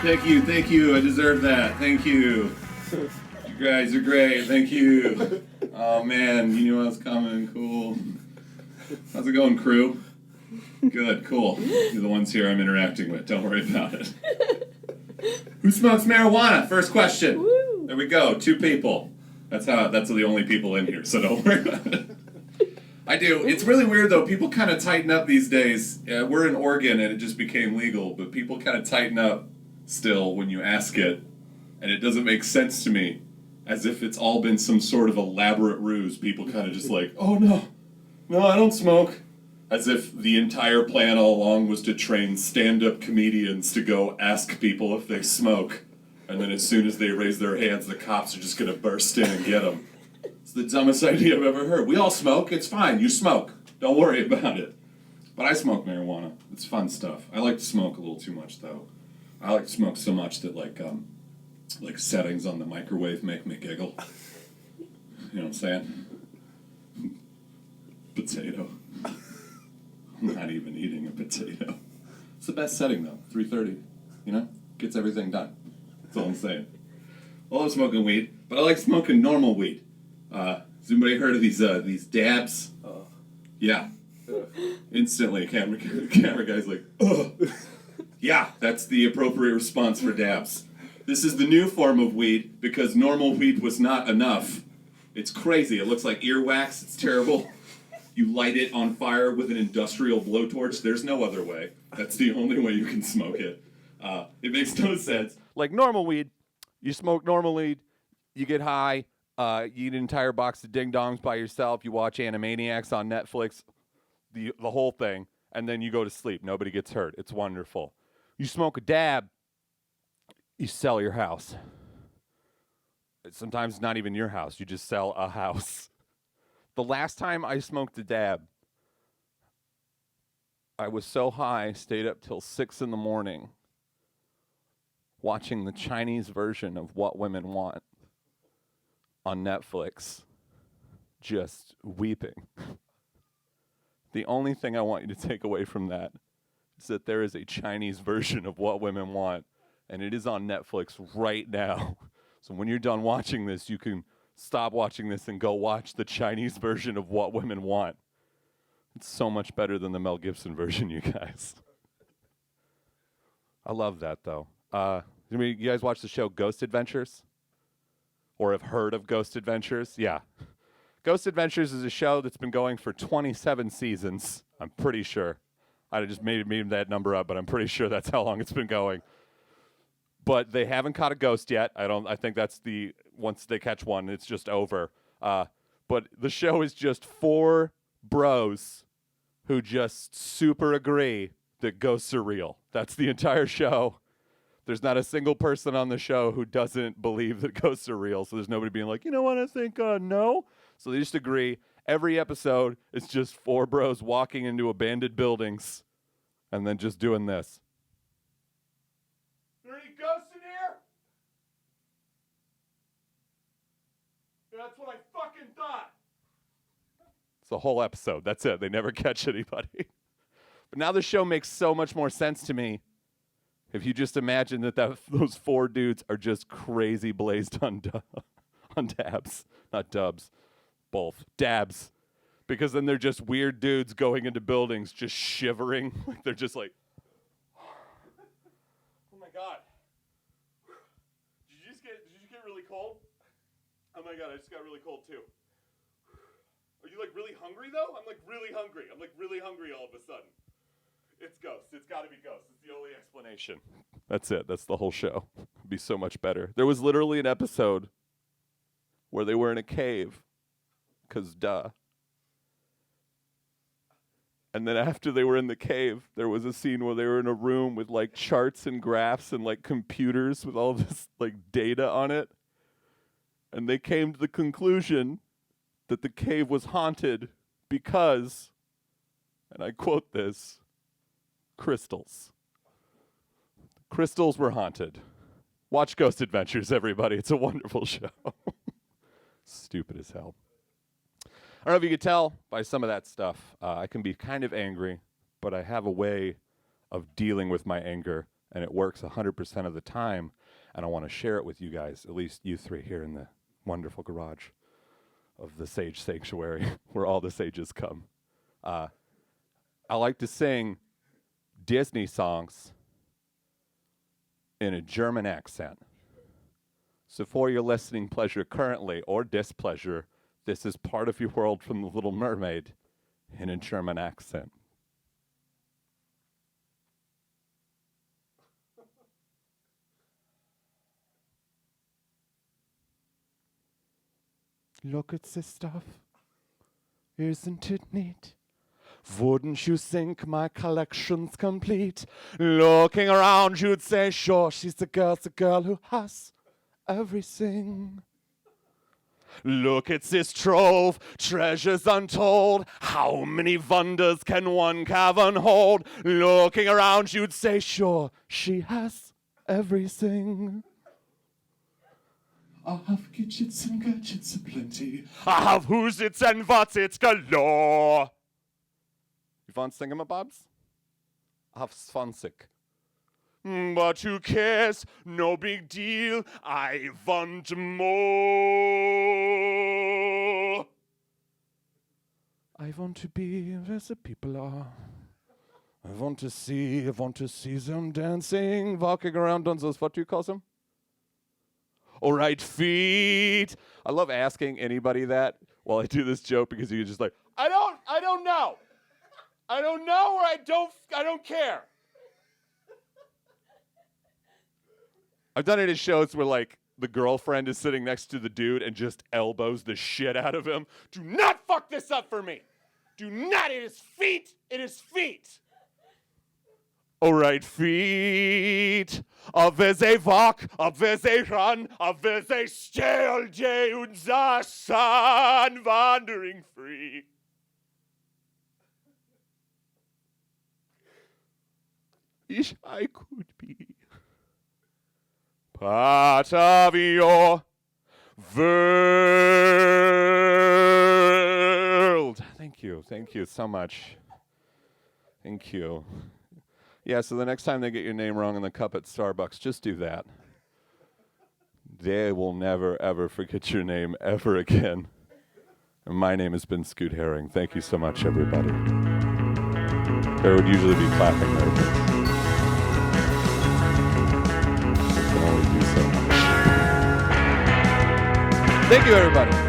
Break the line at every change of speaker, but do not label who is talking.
Thank you. I deserve that. Thank you. You guys are great. Thank you. Oh man, you knew I was coming. Cool. How's it going, crew? Good, cool. You're the ones here I'm interacting with. Don't worry about it. Who smokes marijuana? First question.
Woo.
There we go. 2 people. That's the only people in here, so don't worry about it. I do. It's really weird, though. People kind of tighten up these days. We're in Oregon, and it just became legal, but people kind of tighten up still when you ask it, and it doesn't make sense to me, as if it's all been some sort of elaborate ruse. People kind of just like, oh, no, I don't smoke. As if the entire plan all along was to train stand-up comedians to go ask people if they smoke, and then as soon as they raise their hands, the cops are just going to burst in and get them. It's the dumbest idea I've ever heard. We all smoke. It's fine. You smoke. Don't worry about it. But I smoke marijuana. It's fun stuff. I like to smoke a little too much, though. I like to smoke so much that, like settings on the microwave make me giggle. You know what I'm saying? Potato. I'm not even eating a potato. It's the best setting, though. 3:30. You know? Gets everything done. That's all I'm saying. I love smoking weed, but I like smoking normal weed. Has anybody heard of these dabs? Yeah. Instantly, camera guy's like, ugh. Yeah, that's the appropriate response for dabs. This is the new form of weed because normal weed was not enough. It's crazy. It looks like earwax. It's terrible. You light it on fire with an industrial blowtorch. There's no other way. That's the only way you can smoke it. It makes no sense. Like normal weed, you smoke normal weed, you get high, you eat an entire box of ding-dongs by yourself, you watch Animaniacs on Netflix, the whole thing, and then you go to sleep. Nobody gets hurt. It's wonderful. You smoke a dab, you sell your house. Sometimes it's not even your house. You just sell a house. The last time I smoked a dab, I was so high, stayed up till 6 in the morning watching the Chinese version of What Women Want on Netflix, just weeping. The only thing I want you to take away from that is that there is a Chinese version of What Women Want, and it is on Netflix right now. So when you're done watching this, you can stop watching this and go watch the Chinese version of What Women Want. It's so much better than the Mel Gibson version, you guys. I love that, though. You guys watch the show Ghost Adventures? Or have heard of Ghost Adventures? Yeah. Ghost Adventures is a show that's been going for 27 seasons, I'm pretty sure. I just made that number up, but I'm pretty sure that's how long it's been going. But they haven't caught a ghost yet. I think that's once they catch one, it's just over. But the show is just 4 bros who just super agree that ghosts are real. That's the entire show. There's not a single person on the show who doesn't believe that ghosts are real. So there's nobody being like, you know what, I think no. So they just agree. Every episode is just 4 bros walking into abandoned buildings and then just doing this. Are there any ghosts in here? Yeah, that's what I fucking thought. It's the whole episode. That's it. They never catch anybody. But now the show makes so much more sense to me. If you just imagine that those 4 dudes are just crazy blazed on dabs. Not dubs. Both. Dabs. Because then they're just weird dudes going into buildings just shivering. Like they're just like, oh my God. Did you just get really cold? Oh my God, I just got really cold too. Are you like really hungry though? I'm like really hungry. I'm like really hungry all of a sudden. It's ghosts. It's got to be ghosts. It's the only explanation. That's it. That's the whole show. It'd be so much better. There was literally an episode where they were in a cave, 'cause duh. And then after they were in the cave, there was a scene where they were in a room with like charts and graphs and like computers with all this like data on it. And they came to the conclusion that the cave was haunted because, and I quote this, crystals. Crystals were haunted. Watch Ghost Adventures, everybody. It's a wonderful show. Stupid as hell. I don't know if you could tell by some of that stuff. I can be kind of angry, but I have a way of dealing with my anger, and it works 100% of the time, and I want to share it with you guys, at least you three here in the wonderful garage of the Sage Sanctuary, where all the sages come. I like to sing Disney songs in a German accent. So for your listening pleasure currently, or displeasure, this is Part of Your World from The Little Mermaid in a German accent. Look at this stuff. Isn't it neat? Wouldn't you think my collection's complete? Looking around, you'd say, sure, she's the girl who has everything. Look at this trove, treasures untold. How many wonders can one cavern hold? Looking around, you'd say, sure, she has everything. I have gadgets and gadgets aplenty. I have who's its and what's its galore. You want thingamabobs? I have 20. But who cares? No big deal. I want more. I want to be where the people are. I want to see them dancing, walking around on those, what do you call them? All right, feet. I love asking anybody that while I do this joke because you're just like, I don't know. I don't know or I don't care. I've done it at shows where like the girlfriend is sitting next to the dude and just elbows the shit out of him. Do not fuck this up for me. Do not. It is feet. It is feet. All right, feet. Ob wir sie walk, ob wir sie run, ob wir sie still day unser sun wandering free. I could be part of your world. Thank you so much. Thank you. Yeah, so the next time they get your name wrong in the cup at Starbucks, just do that. They will never, ever forget your name ever again. And my name has been Scoot Herring. Thank you so much, everybody. There would usually be clapping there, but I can only do so much. Thank you, everybody.